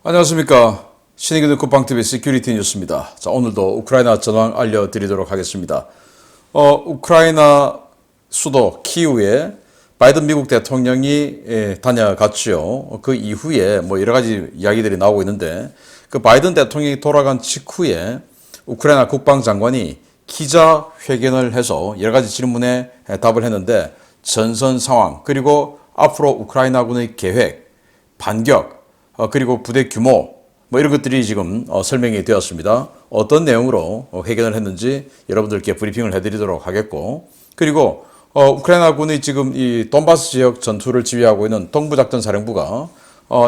안녕하십니까. 신의균의 쿠팡TV 시큐리티 뉴스입니다. 자, 오늘도 우크라이나 전황 알려드리도록 하겠습니다. 우크라이나 수도 키우에 바이든 미국 대통령이 다녀갔죠. 그 이후에 뭐 여러 가지 이야기들이 나오고 있는데, 그 바이든 대통령이 돌아간 직후에 우크라이나 국방장관이 기자회견을 해서 여러 가지 질문에 답을 했는데, 전선 상황, 그리고 앞으로 우크라이나군의 계획, 반격, 그리고 부대 규모, 뭐 이런 것들이 지금 설명이 되었습니다. 어떤 내용으로 회견을 했는지 여러분들께 브리핑을 해드리도록 하겠고, 그리고 우크라이나군이 지금 이 돈바스 지역 전투를 지휘하고 있는 동부작전사령부가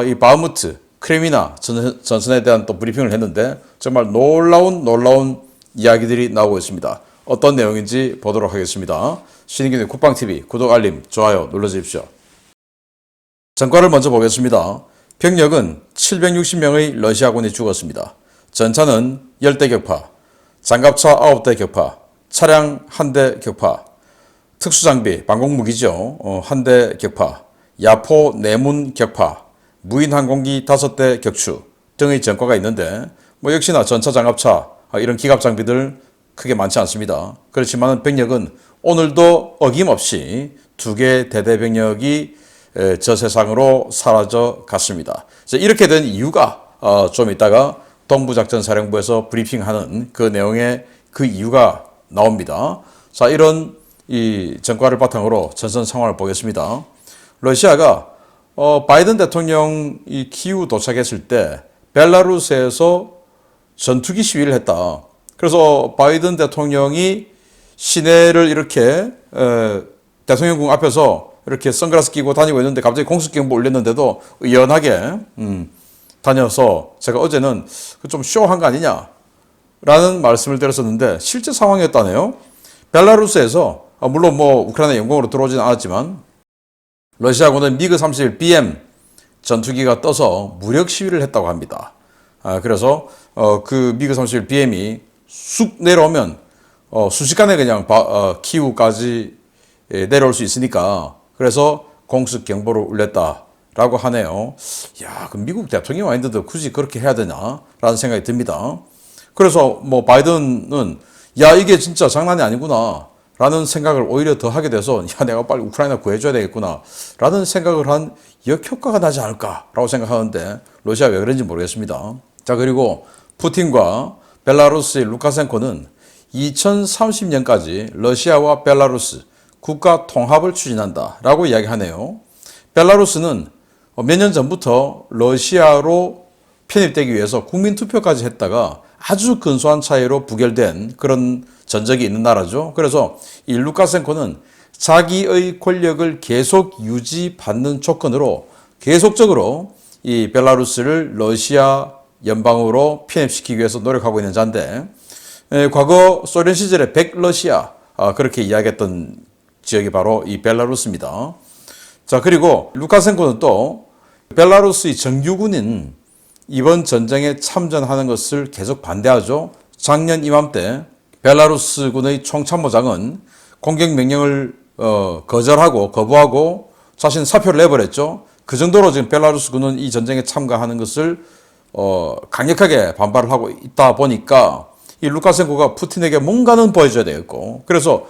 이 바흐무트, 크레미나 전선에 대한 또 브리핑을 했는데 정말 놀라운 이야기들이 나오고 있습니다. 어떤 내용인지 보도록 하겠습니다. 신인균의 쿠팡TV 구독, 알림, 좋아요 눌러주십시오. 전과를 먼저 보겠습니다. 병력은 760명의 러시아군이 죽었습니다. 전차는 10대 격파, 장갑차 9대 격파, 차량 1대 격파, 특수장비, 방공무기죠. 1대 격파, 야포 내문 격파, 무인항공기 5대 격추 등의 전과가 있는데, 뭐 역시나 전차, 장갑차 이런 기갑장비들 크게 많지 않습니다. 그렇지만 병력은 오늘도 어김없이 2개 대대 병력이 저 세상으로 사라져 갔습니다. 이렇게 된 이유가 좀 이따가 동부작전사령부에서 브리핑하는 그 내용의 그 이유가 나옵니다. 자, 이런 이 전과를 바탕으로 전선 상황을 보겠습니다. 러시아가 바이든 대통령이 키우 도착했을 때 벨라루스에서 전투기 시위를 했다. 그래서 바이든 대통령이 시내를 이렇게 대통령궁 앞에서 이렇게 선글라스 끼고 다니고 있는데 갑자기 공습경보 올렸는데도 의연하게 다녀서 제가 어제는 좀 쇼한 거 아니냐 라는 말씀을 드렸었는데 실제 상황이었다네요. 벨라루스에서 물론 뭐 우크라이나 영공으로 들어오지는 않았지만 러시아군은 미그 31BM 전투기가 떠서 무력 시위를 했다고 합니다. 그래서 그 미그 31BM이 쑥 내려오면 순식간에 그냥 키우까지 내려올 수 있으니까, 그래서 공습 경보를 울렸다라고 하네요. 야, 그럼 미국 대통령이 와 있는데 굳이 그렇게 해야 되냐라는 생각이 듭니다. 그래서 뭐 바이든은 야, 이게 진짜 장난이 아니구나 라는 생각을 오히려 더 하게 돼서 야, 내가 빨리 우크라이나 구해줘야 되겠구나 라는 생각을 한 역효과가 나지 않을까라고 생각하는데 러시아 왜 그런지 모르겠습니다. 자, 그리고 푸틴과 벨라루스의 루카센코는 2030년까지 러시아와 벨라루스 국가 통합을 추진한다라고 이야기하네요. 벨라루스는 몇 년 전부터 러시아로 편입되기 위해서 국민투표까지 했다가 아주 근소한 차이로 부결된 그런 전적이 있는 나라죠. 그래서 이 루카센코는 자기의 권력을 계속 유지받는 조건으로 계속적으로 이 벨라루스를 러시아 연방으로 편입시키기 위해서 노력하고 있는 자인데, 과거 소련 시절에 백러시아 그렇게 이야기했던 지역이 바로 이 벨라루스입니다. 자, 그리고 루카센코는 또 벨라루스의 정규군인 이번 전쟁에 참전하는 것을 계속 반대하죠. 작년 이맘때 벨라루스군의 총참모장은 공격 명령을 거부하고 자신 사표를 내버렸죠. 그 정도로 지금 벨라루스군은 이 전쟁에 참가하는 것을 강력하게 반발을 하고 있다 보니까 이 루카센코가 푸틴에게 뭔가는 보여줘야 되겠고, 그래서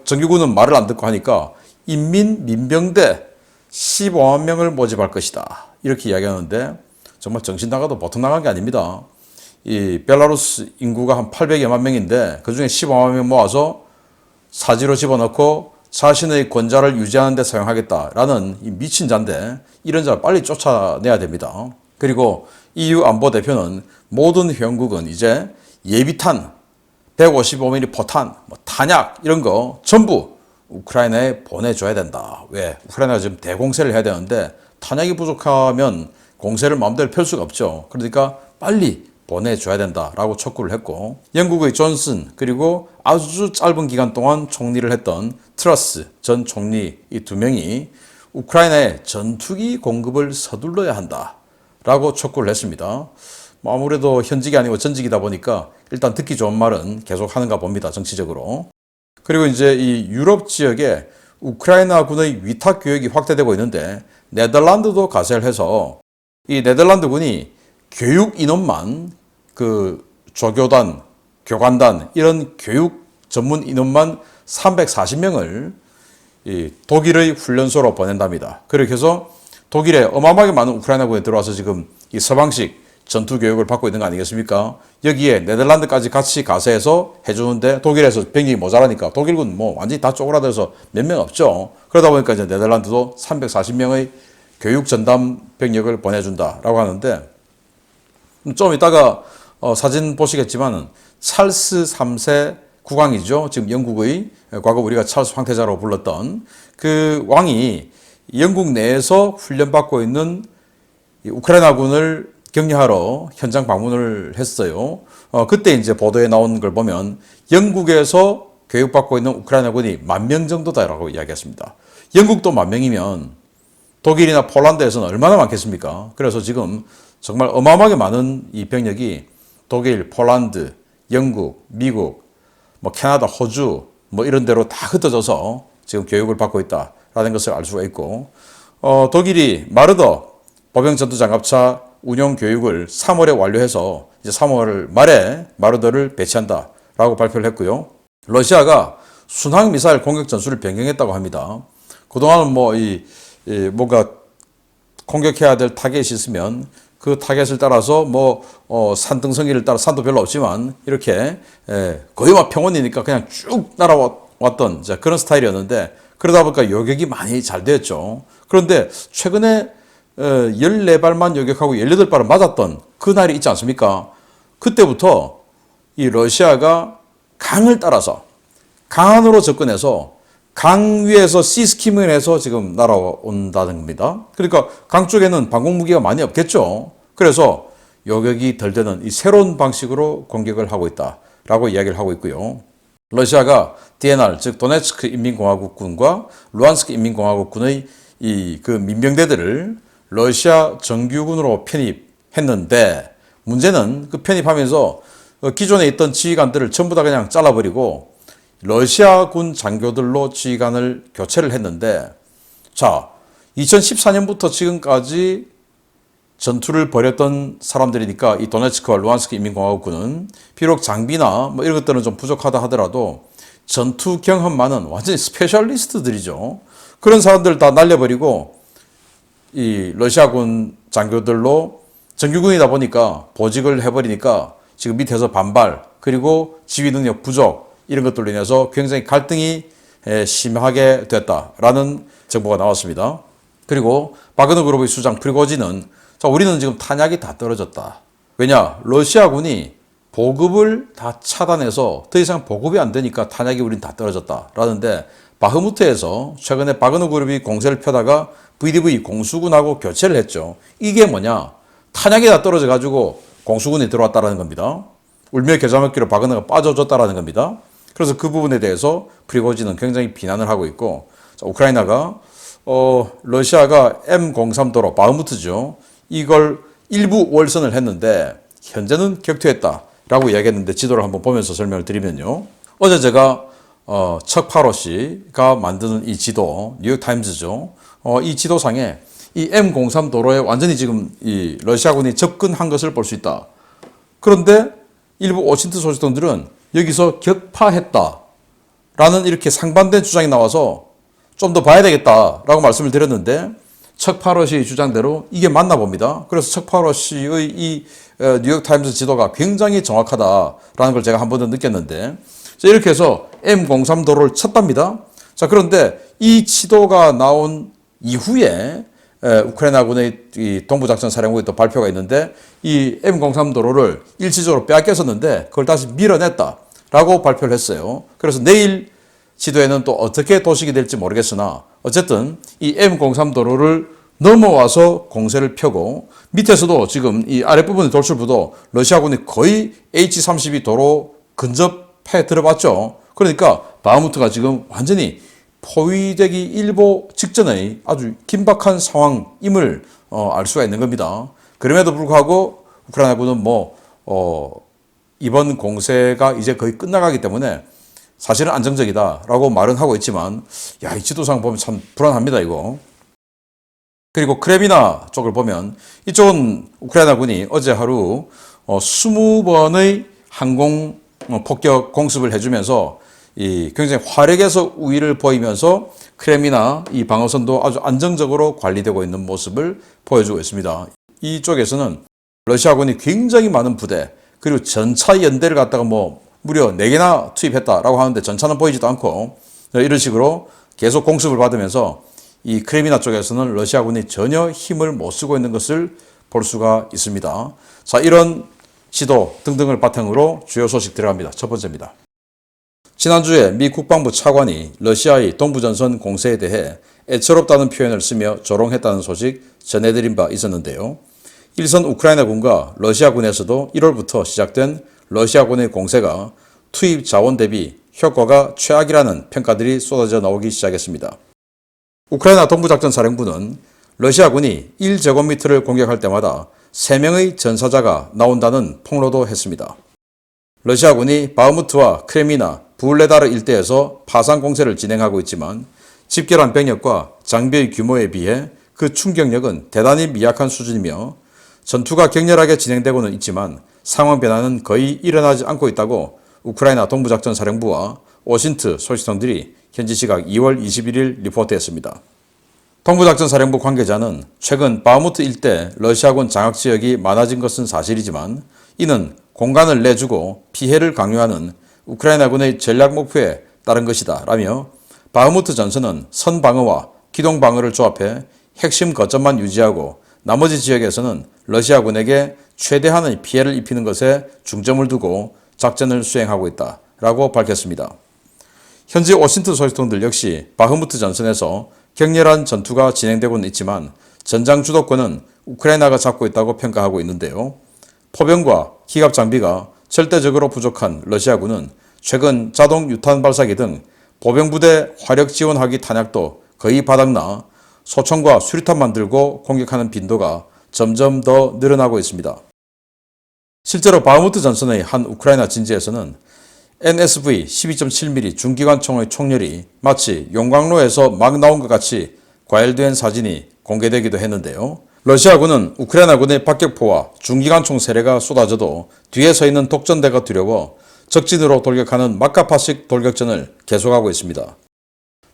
정규군은 말을 안 듣고 하니까 민병대 15만 명을 모집할 것이다 이렇게 이야기하는데, 정말 정신 나가도 보통 나간 게 아닙니다. 이 벨라루스 인구가 한 800여만 명인데 그중에 15만 명 모아서 사지로 집어넣고 자신의 권좌를 유지하는 데 사용하겠다라는 이 미친 자인데, 이런 자를 빨리 쫓아내야 됩니다. 그리고 EU 안보대표는 모든 회원국은 이제 예비탄, 155mm 포탄, 탄약 이런 거 전부 우크라이나에 보내줘야 된다. 왜? 우크라이나가 지금 대공세를 해야 되는데 탄약이 부족하면 공세를 마음대로 펼 수가 없죠. 그러니까 빨리 보내줘야 된다라고 촉구를 했고, 영국의 존슨, 그리고 아주 짧은 기간 동안 총리를 했던 트러스 전 총리 이 2명이 우크라이나에 전투기 공급을 서둘러야 한다라고 촉구를 했습니다. 아무래도 현직이 아니고 전직이다 보니까 일단 듣기 좋은 말은 계속 하는가 봅니다, 정치적으로. 그리고 이제 이 유럽 지역에 우크라이나군의 위탁 교역이 확대되고 있는데, 네덜란드도 가세를 해서 이 네덜란드군이 교육 인원만 그 조교단, 교관단 이런 교육 전문 인원만 340명을 이 독일의 훈련소로 보낸답니다. 그렇게 해서 독일에 어마어마하게 많은 우크라이나군에 들어와서 지금 이 서방식 전투 교육을 받고 있는 거 아니겠습니까? 여기에 네덜란드까지 같이 가세해서 해주는데 독일에서 병력이 모자라니까 독일군 뭐 완전히 다 쪼그라들어서 몇 명 없죠. 그러다 보니까 이제 네덜란드도 340명의 교육 전담 병력을 보내준다라고 하는데 좀 이따가 사진 보시겠지만은 찰스 3세 국왕이죠. 지금 영국의 과거 우리가 찰스 황태자라고 불렀던 그 왕이 영국 내에서 훈련받고 있는 우크라이나군을 격려하러 현장 방문을 했어요. 그때 이제 보도에 나온 걸 보면 영국에서 교육받고 있는 우크라이나군이 10,000명 정도다라고 이야기했습니다. 영국도 10,000명이면 독일이나 폴란드에서는 얼마나 많겠습니까? 그래서 지금 정말 어마어마하게 많은 이 병력이 독일, 폴란드, 영국, 미국, 뭐 캐나다, 호주 뭐 이런 데로 다 흩어져서 지금 교육을 받고 있다라는 것을 알 수가 있고 독일이 마르더 보병 전투 장갑차 운용 교육을 3월에 완료해서 이제 3월 말에 마르더를 배치한다라고 발표를 했고요. 러시아가 순항 미사일 공격 전술을 변경했다고 합니다. 그동안은 뭔가 공격해야 될 타겟이 있으면 그 타겟을 따라서 산등성이를 따라 산도 별로 없지만 이렇게 거의 막 평원이니까 그냥 쭉 날아왔던 그런 스타일이었는데 그러다 보니까 요격이 많이 잘 됐죠. 그런데 최근에 14발만 요격하고 18발을 맞았던 그 날이 있지 않습니까? 그때부터 이 러시아가 강을 따라서 강 안으로 접근해서 강 위에서 시스킴을 해서 지금 날아온다는 겁니다. 그러니까 강 쪽에는 방공무기가 많이 없겠죠. 그래서 요격이 덜 되는 이 새로운 방식으로 공격을 하고 있다라고 이야기를 하고 있고요. 러시아가 DNR, 즉 도네츠크 인민공화국군과 루안스크 인민공화국군의 그 민병대들을 러시아 정규군으로 편입했는데 문제는 그 편입하면서 기존에 있던 지휘관들을 전부 다 그냥 잘라버리고 러시아군 장교들로 지휘관을 교체를 했는데 자 2014년부터 지금까지 전투를 벌였던 사람들이니까 이 도네츠크와 루안스크 인민공화국군은 비록 장비나 뭐 이런 것들은 좀 부족하다 하더라도 전투 경험 많은 완전히 스페셜리스트들이죠. 그런 사람들 다 날려버리고 이 러시아군 장교들로 정규군이다 보니까 보직을 해버리니까 지금 밑에서 반발 그리고 지휘 능력 부족 이런 것들로 인해서 굉장히 갈등이 심하게 됐다라는 정보가 나왔습니다. 그리고 바그너 그룹의 수장 프리고진은 자, 우리는 지금 탄약이 다 떨어졌다. 왜냐? 러시아군이 보급을 다 차단해서 더 이상 보급이 안 되니까 탄약이 우린 다 떨어졌다. 라는데 바흐무트에서 최근에 바그너 그룹이 공세를 펴다가 VDV 공수군하고 교체를 했죠. 이게 뭐냐? 탄약이 다 떨어져 가지고 공수군이 들어왔다라는 겁니다. 울며 겨자 먹기로 바그너가 빠져줬다라는 겁니다. 그래서 그 부분에 대해서 프리고진은 굉장히 비난을 하고 있고 자, 우크라이나가 러시아가 M03 도로 바흐무트죠. 이걸 일부 월선을 했는데 현재는 격퇴했다라고 이야기했는데 지도를 한번 보면서 설명을 드리면요. 어제 제가 척 파로 씨가 만드는 이 지도 뉴욕타임즈죠. 이 지도상에 이 M03 도로에 완전히 지금 이 러시아군이 접근한 것을 볼 수 있다. 그런데 일부 오신트 소식통들은 여기서 격파했다라는 이렇게 상반된 주장이 나와서 좀 더 봐야 되겠다라고 말씀을 드렸는데 척 파로 씨의 주장대로 이게 맞나 봅니다. 그래서 척 파로 씨의 이 뉴욕타임스 지도가 굉장히 정확하다라는 걸 제가 한 번 더 느꼈는데 자, 이렇게 해서 M03 도로를 쳤답니다. 자, 그런데 이 지도가 나온 이후에 우크라이나군의 이 동부작전사령부의 또 발표가 있는데 이 M03 도로를 일시적으로 빼앗겼었는데 그걸 다시 밀어냈다라고 발표를 했어요. 그래서 내일 지도에는 또 어떻게 도식이 될지 모르겠으나 어쨌든 이 M03 도로를 넘어와서 공세를 펴고 밑에서도 지금 이 아랫부분의 돌출부도 러시아군이 거의 H-32 도로 근접해 들어봤죠. 그러니까 바흐무트가 지금 완전히 포위되기 일보 직전의 아주 긴박한 상황임을 알 수가 있는 겁니다. 그럼에도 불구하고 우크라이나군은 이번 공세가 이제 거의 끝나가기 때문에 사실은 안정적이다라고 말은 하고 있지만 이 지도상 보면 참 불안합니다, 이거. 그리고 크레미나 쪽을 보면 이쪽은 우크라이나군이 어제 하루 20번의 항공 폭격 공습을 해주면서 굉장히 화력에서 우위를 보이면서 크레미나 이 방어선도 아주 안정적으로 관리되고 있는 모습을 보여주고 있습니다. 이쪽에서는 러시아군이 굉장히 많은 부대 그리고 전차 연대를 갖다가 무려 4개나 투입했다라고 하는데 전차는 보이지도 않고 이런 식으로 계속 공습을 받으면서 이 크레미나 쪽에서는 러시아군이 전혀 힘을 못 쓰고 있는 것을 볼 수가 있습니다. 자, 이런 시도 등등을 바탕으로 주요 소식 들어갑니다. 첫 번째입니다. 지난주에 미 국방부 차관이 러시아의 동부전선 공세에 대해 애처롭다는 표현을 쓰며 조롱했다는 소식 전해드린 바 있었는데요. 일선 우크라이나군과 러시아군에서도 1월부터 시작된 러시아군의 공세가 투입 자원 대비 효과가 최악이라는 평가들이 쏟아져 나오기 시작했습니다. 우크라이나 동부작전사령부는 러시아군이 1제곱미터를 공격할 때마다 3명의 전사자가 나온다는 폭로도 했습니다. 러시아군이 바흐무트와 크레미나, 부울레다르 일대에서 파상 공세를 진행하고 있지만 집결한 병력과 장비의 규모에 비해 그 충격력은 대단히 미약한 수준이며 전투가 격렬하게 진행되고는 있지만 상황 변화는 거의 일어나지 않고 있다고 우크라이나 동부작전사령부와 오신트 소식통들이 현지 시각 2월 21일 리포트했습니다. 동부작전사령부 관계자는 최근 바흐무트 일대 러시아군 장악지역이 많아진 것은 사실이지만 이는 공간을 내주고 피해를 강요하는 우크라이나군의 전략 목표에 따른 것이다 라며 바흐무트 전선은 선방어와 기동방어를 조합해 핵심 거점만 유지하고 나머지 지역에서는 러시아군에게 최대한의 피해를 입히는 것에 중점을 두고 작전을 수행하고 있다 라고 밝혔습니다. 현지 오신트 소식통들 역시 바흐무트 전선에서 격렬한 전투가 진행되고는 있지만 전장 주도권은 우크라이나가 잡고 있다고 평가하고 있는데요. 포병과 기갑 장비가 절대적으로 부족한 러시아군은 최근 자동 유탄 발사기 등 보병부대 화력 지원하기 탄약도 거의 바닥나 소총과 수류탄만 들고 공격하는 빈도가 점점 더 늘어나고 있습니다. 실제로 바흐무트 전선의 한 우크라이나 진지에서는 NSV 12.7mm 중기관총의 총열이 마치 용광로에서 막 나온 것 같이 과열된 사진이 공개되기도 했는데요. 러시아군은 우크라이나군의 박격포와 중기관총 세례가 쏟아져도 뒤에 서 있는 독전대가 두려워 적진으로 돌격하는 막가파식 돌격전을 계속하고 있습니다.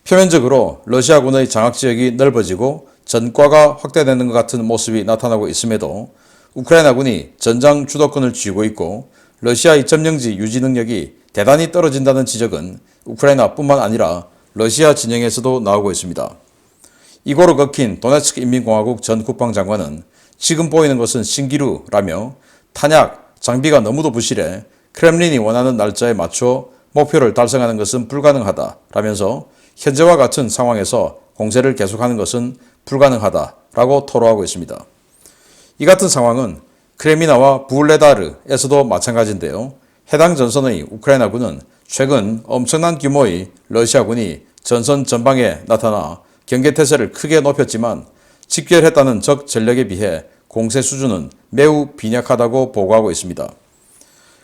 표면적으로 러시아군의 장악지역이 넓어지고 전과가 확대되는 것 같은 모습이 나타나고 있음에도 우크라이나군이 전장 주도권을 쥐고 있고 러시아의 점령지 유지 능력이 대단히 떨어진다는 지적은 우크라이나뿐만 아니라 러시아 진영에서도 나오고 있습니다. 이고르 거킨 도네츠크 인민공화국 전 국방장관은 지금 보이는 것은 신기루라며 탄약, 장비가 너무도 부실해 크렘린이 원하는 날짜에 맞춰 목표를 달성하는 것은 불가능하다라면서 현재와 같은 상황에서 공세를 계속하는 것은 불가능하다라고 토로하고 있습니다. 이 같은 상황은 크레미나와 부울레다르에서도 마찬가지인데요. 해당 전선의 우크라이나군은 최근 엄청난 규모의 러시아군이 전선 전방에 나타나 경계태세를 크게 높였지만 집결했다는 적 전력에 비해 공세 수준은 매우 빈약하다고 보고하고 있습니다.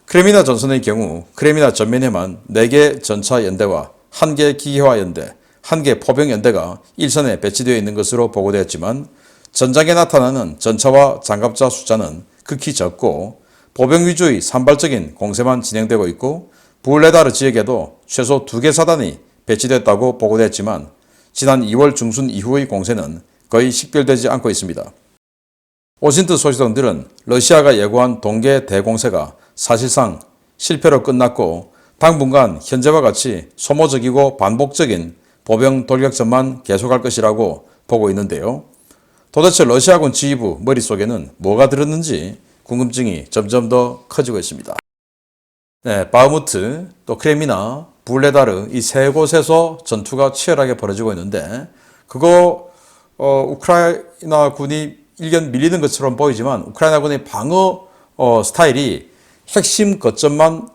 크레미나 전선의 경우 크레미나 전면에만 4개 전차 연대와 1개 기계화 연대, 1개 포병 연대가 일선에 배치되어 있는 것으로 보고되었지만 전장에 나타나는 전차와 장갑차 숫자는 극히 적고 보병 위주의 산발적인 공세만 진행되고 있고 부울레다르 지역에도 최소 2개 사단이 배치됐다고 보고됐지만 지난 2월 중순 이후의 공세는 거의 식별되지 않고 있습니다. 오신트 소식통들은 러시아가 예고한 동계 대공세가 사실상 실패로 끝났고 당분간 현재와 같이 소모적이고 반복적인 보병 돌격전만 계속할 것이라고 보고 있는데요. 도대체 러시아군 지휘부 머릿속에는 뭐가 들었는지 궁금증이 점점 더 커지고 있습니다. 네, 바흐무트, 또 크레미나, 부울레다르 이 세 곳에서 전투가 치열하게 벌어지고 있는데 그거 우크라이나 군이 일견 밀리는 것처럼 보이지만 우크라이나 군의 방어 스타일이 핵심 거점만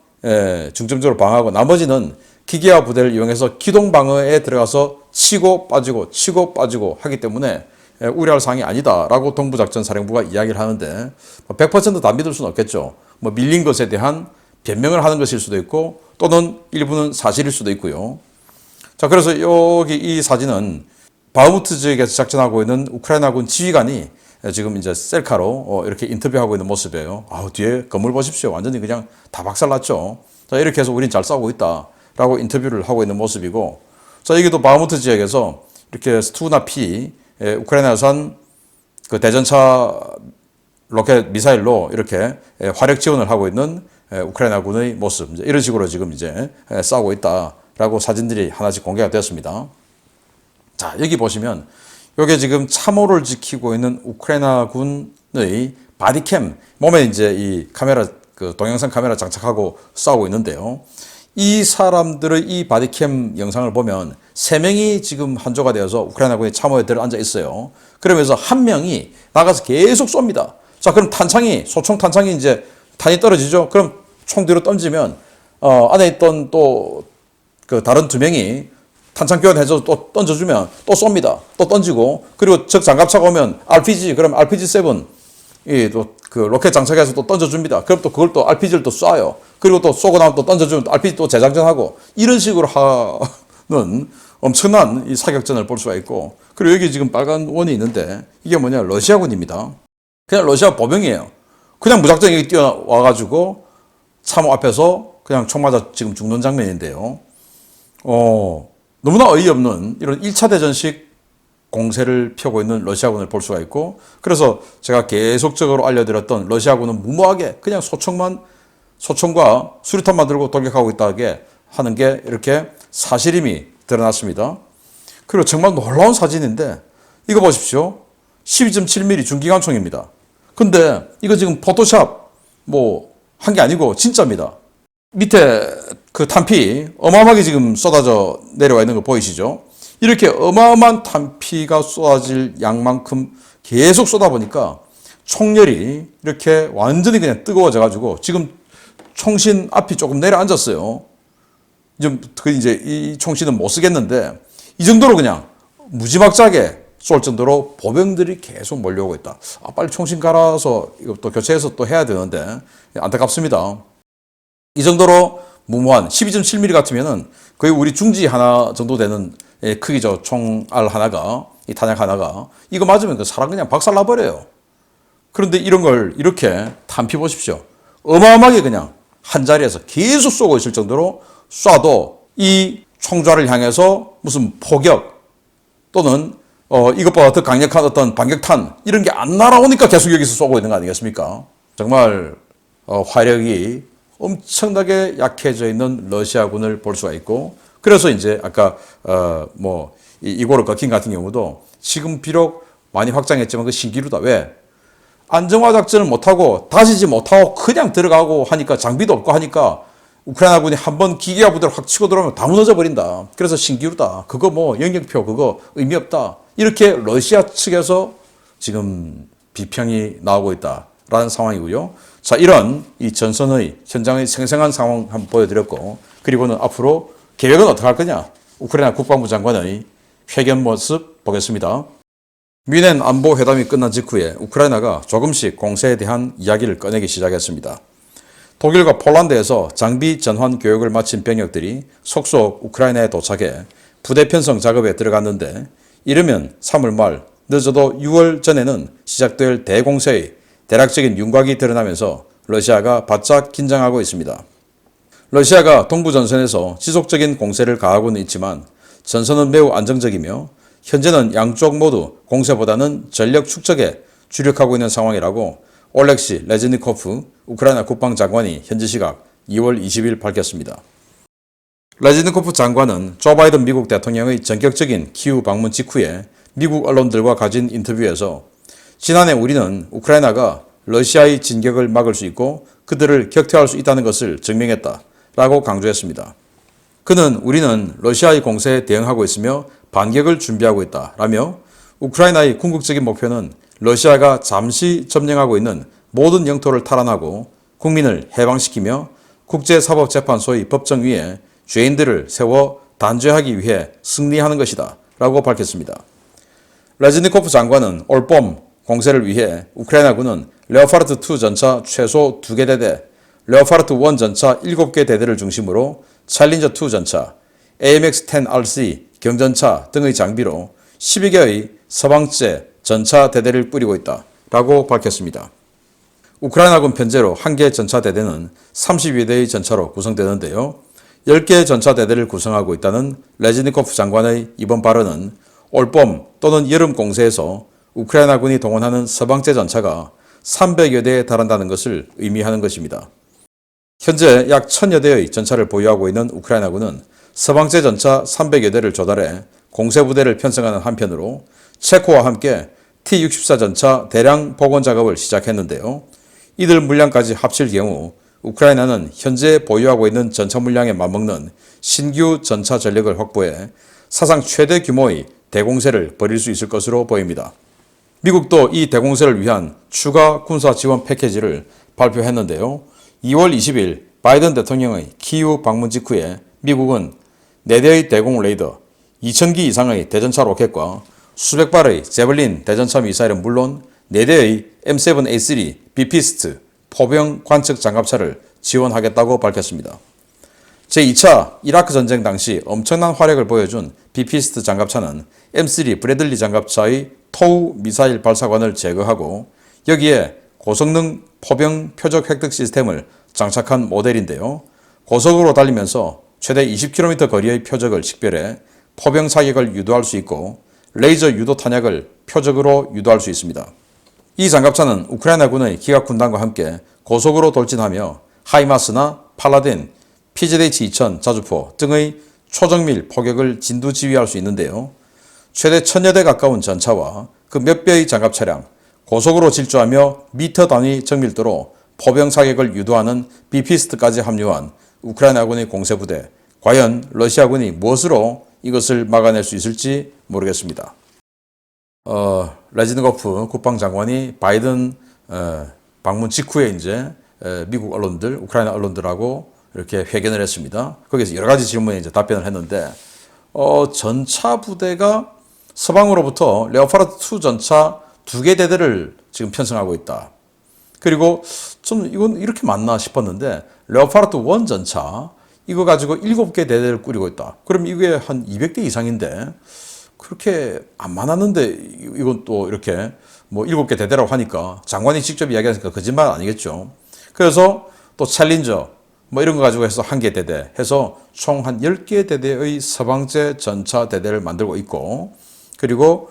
중점적으로 방어하고 나머지는 기계화 부대를 이용해서 기동 방어에 들어가서 치고 빠지고 하기 때문에 우려할 사항이 아니다라고 동부작전사령부가 이야기를 하는데 100%다 믿을 수는 없겠죠. 밀린 것에 대한 변명을 하는 것일 수도 있고 또는 일부는 사실일 수도 있고요. 자, 그래서 여기 이 사진은 바흐무트 지역에서 작전하고 있는 우크라이나군 지휘관이 지금 이제 셀카로 이렇게 인터뷰하고 있는 모습이에요. 뒤에 건물 보십시오. 완전히 그냥 다 박살났죠. 자, 이렇게 해서 우린 잘 싸우고 있다라고 인터뷰를 하고 있는 모습이고, 자, 여기도 바흐무트 지역에서 이렇게 스투나 P, 우크라이나산 그 대전차 로켓 미사일로 이렇게 화력 지원을 하고 있는 우크라이나군의 모습, 이런 식으로 지금 이제 싸우고 있다라고 사진들이 하나씩 공개가 되었습니다. 자, 여기 보시면 이게 지금 참호를 지키고 있는 우크라이나군의 바디캠, 몸에 이제 이 카메라, 그 동영상 카메라 장착하고 싸우고 있는데요. 이 사람들의 이 바디캠 영상을 보면 3명이 지금 한조가 되어서 우크라이나군의 참호에 들어앉아 있어요. 그러면서 한 명이 나가서 계속 쏩니다. 자, 그럼 탄창이, 소총 탄창이 이제 탄이 떨어지죠. 그럼 총 뒤로 던지면 안에 있던 또 그 다른 2명이 탄창 교환해서 또 던져주면 또 쏩니다. 또 던지고, 그리고 적 장갑차가 오면 RPG, 그럼 RPG-7 또 그 로켓 장착해서 또 던져줍니다. 그럼 또 그걸 또 RPG를 또 쏴요. 그리고 또 쏘고 나면 또 던져주면 또 RPG 또 재장전하고, 이런 식으로 하는 엄청난 이 사격전을 볼 수가 있고, 그리고 여기 지금 빨간 원이 있는데 이게 뭐냐, 러시아군입니다. 그냥 러시아 보병이에요. 그냥 무작정 여기 뛰어와가지고 참호 앞에서 그냥 총 맞아 지금 죽는 장면인데요. 너무나 어이없는 이런 1차 대전식 공세를 펴고 있는 러시아군을 볼 수가 있고, 그래서 제가 계속적으로 알려드렸던 러시아군은 무모하게 그냥 소총과 수류탄만 들고 돌격하고 있다게 하는 게 이렇게 사실임이 드러났습니다. 그리고 정말 놀라운 사진인데 이거 보십시오. 12.7mm 중기관총입니다. 근데 이거 지금 포토샵 한 게 아니고 진짜입니다. 밑에 그 탄피 어마어마하게 지금 쏟아져 내려와 있는 거 보이시죠? 이렇게 어마어마한 탄피가 쏟아질 양만큼 계속 쏟아 보니까 총열이 이렇게 완전히 그냥 뜨거워져 가지고 지금 총신 앞이 조금 내려앉았어요. 이제 이 총신은 못 쓰겠는데, 이 정도로 그냥 무지막지하게 쏠 정도로 보병들이 계속 몰려오고 있다. 빨리 총신 갈아서 이거 또 교체해서 또 해야 되는데 안타깝습니다. 이 정도로 무모한 12.7mm 같으면은 거의 우리 중지 하나 정도 되는 크기죠. 총알 하나가, 이 탄약 하나가. 이거 맞으면 그 사람 그냥 박살 나버려요. 그런데 이런 걸 이렇게 탄피 보십시오. 어마어마하게 그냥 한 자리에서 계속 쏘고 있을 정도로 쏴도 이 총좌를 향해서 무슨 포격 또는 이것보다 더 강력한 어떤 반격탄 이런 게 안 날아오니까 계속 여기서 쏘고 있는 거 아니겠습니까? 정말 화력이 엄청나게 약해져 있는 러시아군을 볼 수가 있고, 그래서 이제 아까 이고르 거킨 같은 경우도 지금 비록 많이 확장했지만 그 신기루다. 왜? 안정화 작전을 못하고 다시지 못하고 그냥 들어가고 하니까, 장비도 없고 하니까 우크라이나군이 한번 기계화 부대를 확 치고 들어오면 다 무너져 버린다. 그래서 신기루다. 그거 영역표 그거 의미 없다. 이렇게 러시아 측에서 지금 비평이 나오고 있다라는 상황이고요. 자, 이런 이 전선의 현장의 생생한 상황 한번 보여드렸고, 그리고는 앞으로 계획은 어떻게 할 거냐? 우크라이나 국방부 장관의 회견 모습 보겠습니다. 뮌헨 안보 회담이 끝난 직후에 우크라이나가 조금씩 공세에 대한 이야기를 꺼내기 시작했습니다. 독일과 폴란드에서 장비 전환 교육을 마친 병력들이 속속 우크라이나에 도착해 부대 편성 작업에 들어갔는데, 이르면 3월 말, 늦어도 6월 전에는 시작될 대공세의 대략적인 윤곽이 드러나면서 러시아가 바짝 긴장하고 있습니다. 러시아가 동부 전선에서 지속적인 공세를 가하고는 있지만 전선은 매우 안정적이며 현재는 양쪽 모두 공세보다는 전력 축적에 주력하고 있는 상황이라고 올렉시 레즈니코프 우크라이나 국방장관이 현지 시각 2월 20일 밝혔습니다. 레즈니코프 장관은 조 바이든 미국 대통령의 전격적인 키우 방문 직후에 미국 언론들과 가진 인터뷰에서 지난해 우리는 우크라이나가 러시아의 진격을 막을 수 있고 그들을 격퇴할 수 있다는 것을 증명했다라고 강조했습니다. 그는 우리는 러시아의 공세에 대응하고 있으며 반격을 준비하고 있다라며 우크라이나의 궁극적인 목표는 러시아가 잠시 점령하고 있는 모든 영토를 탈환하고 국민을 해방시키며 국제사법재판소의 법정 위에 죄인들을 세워 단죄하기 위해 승리하는 것이다 라고 밝혔습니다. 레즈니코프 장관은 올봄 공세를 위해 우크라이나군은 레오파르트2 전차 최소 2개 대대, 레오파르트1 전차 7개 대대를 중심으로 챌린저2 전차, AMX-10RC 경전차 등의 장비로 12개의 서방제 전차 대대를 뿌리고 있다라고 밝혔습니다. 우크라이나군 편제로 한 개 전차 대대는 32대의 전차로 구성되는데요. 10개 전차 대대를 구성하고 있다는 레즈니코프 장관의 이번 발언은 올봄 또는 여름 공세에서 우크라이나군이 동원하는 서방제 전차가 300여 대에 달한다는 것을 의미하는 것입니다. 현재 약 1000여 대의 전차를 보유하고 있는 우크라이나군은 서방제 전차 300여 대를 조달해 공세부대를 편성하는 한편으로 체코와 함께 T-64 전차 대량 복원 작업을 시작했는데요. 이들 물량까지 합칠 경우 우크라이나는 현재 보유하고 있는 전차 물량에 맞먹는 신규 전차 전력을 확보해 사상 최대 규모의 대공세를 벌일 수 있을 것으로 보입니다. 미국도 이 대공세를 위한 추가 군사 지원 패키지를 발표했는데요. 2월 20일 바이든 대통령의 키이우 방문 직후에 미국은 4대의 대공 레이더, 2000기 이상의 대전차 로켓과 수백 발의 제블린 대전차 미사일은 물론 4대의 M7A3 비피스트 포병 관측 장갑차를 지원하겠다고 밝혔습니다. 제2차 이라크 전쟁 당시 엄청난 활약을 보여준 비피스트 장갑차는 M3 브래들리 장갑차의 토우 미사일 발사관을 제거하고 여기에 고성능 포병 표적 획득 시스템을 장착한 모델인데요. 고속으로 달리면서 최대 20km 거리의 표적을 식별해 포병 사격을 유도할 수 있고 레이저 유도 탄약을 표적으로 유도할 수 있습니다. 이 장갑차는 우크라이나군의 기갑 군단과 함께 고속으로 돌진하며 하이마스나 팔라딘, PZH-2000 자주포 등의 초정밀 포격을 진두지휘할 수 있는데요. 최대 1000여 대 가까운 전차와 그 몇 배의 장갑 차량, 고속으로 질주하며 미터 단위 정밀도로 포병 사격을 유도하는 비피스트까지 합류한 우크라이나군의 공세부대, 과연 러시아군이 무엇으로 이것을 막아낼 수 있을지 모르겠습니다. 레즈니코프 국방장관이 바이든 방문 직후에 이제 미국 언론들, 우크라이나 언론들하고 이렇게 회견을 했습니다. 거기서 여러 가지 질문에 이제 답변을 했는데, 전차 부대가 서방으로부터 레오파르트 2 전차 2개 대대를 지금 편성하고 있다. 그리고 좀 이건 이렇게 맞나 싶었는데, 레오파르트 1 전차, 이거 가지고 7개 대대를 꾸리고 있다. 그럼 이게 한 200대 이상인데, 그렇게 안 많았는데, 이건 또 이렇게 뭐 7개 대대라고 하니까 장관이 직접 이야기하니까 거짓말 아니겠죠. 그래서 또 챌린저, 뭐 이런 거 가지고 해서 1개 대대 해서 총 한 10개 대대의 서방제 전차 대대를 만들고 있고, 그리고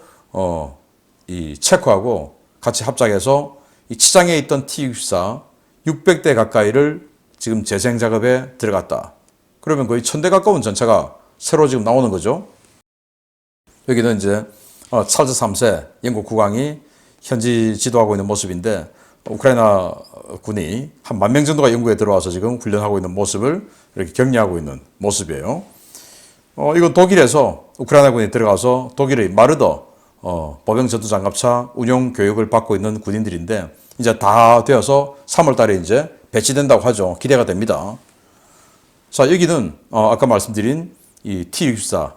이 체코하고 같이 합작해서 이 치장에 있던 T-64 600대 가까이를 지금 재생 작업에 들어갔다. 그러면 거의 1000대 가까운 전차가 새로 지금 나오는 거죠. 여기는 이제 찰스 3세 영국 국왕이 현지 지도하고 있는 모습인데, 우크라이나 군이 한 10,000명 정도가 영국에 들어와서 지금 훈련하고 있는 모습을 이렇게 격려하고 있는 모습이에요. 이건 독일에서 우크라이나 군이 들어가서 독일의 마르더 보병 전투 장갑차 운용 교육을 받고 있는 군인들인데, 이제 다 되어서 3월 달에 이제 배치된다고 하죠. 기대가 됩니다. 자, 여기는 아까 말씀드린 이 T-64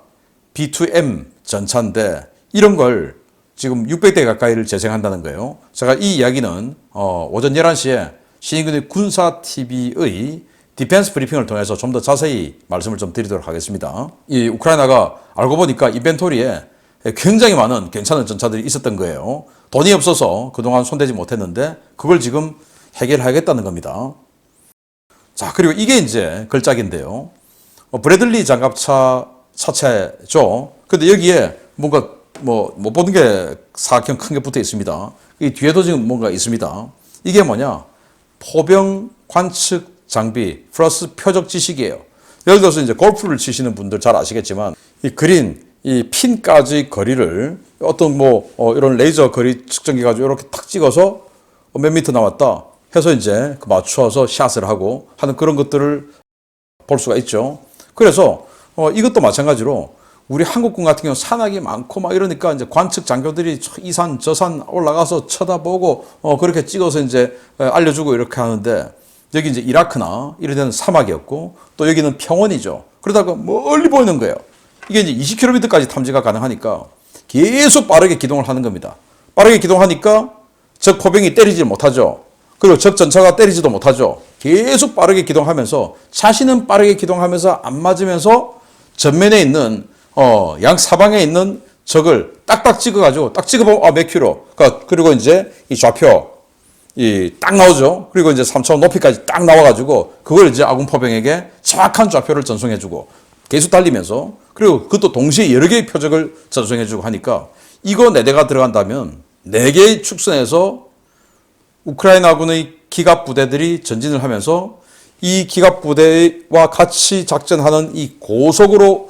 B2M 전차인데, 이런 걸 지금 600대 가까이를 재생한다는 거예요. 제가 이 이야기는 오전 11시에 신인근의 군사TV의 디펜스 브리핑을 통해서 좀 더 자세히 말씀을 좀 드리도록 하겠습니다. 이 우크라이나가 알고 보니까 인벤토리에 굉장히 많은 괜찮은 전차들이 있었던 거예요. 돈이 없어서 그동안 손대지 못했는데 그걸 지금 해결하겠다는 겁니다. 자, 그리고 이게 이제 걸작인데요. 브래들리 장갑차 차체죠. 근데 여기에 뭔가 못 보는 게 사각형 큰 게 붙어 있습니다. 이 뒤에도 지금 뭔가 있습니다. 이게 뭐냐? 포병 관측 장비 플러스 표적 지식이에요. 예를 들어서 이제 골프를 치시는 분들 잘 아시겠지만, 이 그린, 이 핀까지 거리를 어떤 이런 레이저 거리 측정기 가지고 이렇게 탁 찍어서 몇 미터 나왔다 해서 이제 맞춰서 샷을 하고 하는 그런 것들을 볼 수가 있죠. 그래서 이것도 마찬가지로 우리 한국군 같은 경우 산악이 많고 막 이러니까 이제 관측 장교들이 이 산, 저 산 올라가서 쳐다보고 그렇게 찍어서 이제 알려주고 이렇게 하는데, 여기 이제 이라크나 이런 데는 사막이었고 또 여기는 평원이죠. 그러다가 멀리 보이는 거예요. 이게 이제 20km까지 탐지가 가능하니까 계속 빠르게 기동을 하는 겁니다. 빠르게 기동하니까 적 포병이 때리지 못하죠. 그리고 적 전차가 때리지도 못하죠. 계속 빠르게 기동하면서 자신은 빠르게 기동하면서 안 맞으면서 전면에 있는 양 사방에 있는 적을 딱딱 찍어가지고 딱 찍어보면 몇 킬로. 그리고 이제 이 좌표 딱 나오죠. 그리고 이제 3차원 높이까지 딱 나와가지고 그걸 이제 아군 포병에게 정확한 좌표를 전송해주고 계속 달리면서 그리고 그것도 동시에 여러 개의 표적을 전송해주고 하니까 이거 4대가 들어간다면 4개의 축선에서 우크라이나군의 기갑 부대들이 전진을 하면서 이 기갑 부대와 같이 작전하는 이 고속으로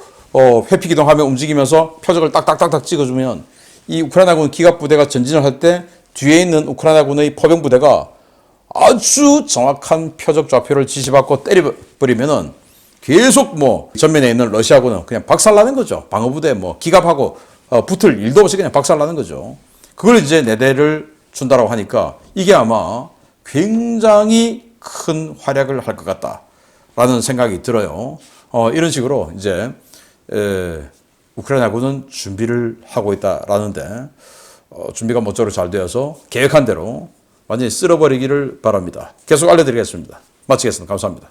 회피 기동하며 움직이면서 표적을 딱딱딱딱 찍어주면 이 우크라이나군 기갑 부대가 전진을 할 때 뒤에 있는 우크라이나군의 포병 부대가 아주 정확한 표적 좌표를 지시받고 때려버리면은 계속 전면에 있는 러시아군은 그냥 박살나는 거죠. 방어부대 기갑하고 붙을 일도 없이 그냥 박살나는 거죠. 그걸 이제 4대를 준다라고 하니까 이게 아마 굉장히 큰 활약을 할 것 같다라는 생각이 들어요. 이런 식으로 이제 우크라이나군은 준비를 하고 있다라는데 준비가 모쪼록 잘 되어서 계획한 대로 완전히 쓸어버리기를 바랍니다. 계속 알려드리겠습니다. 마치겠습니다. 감사합니다.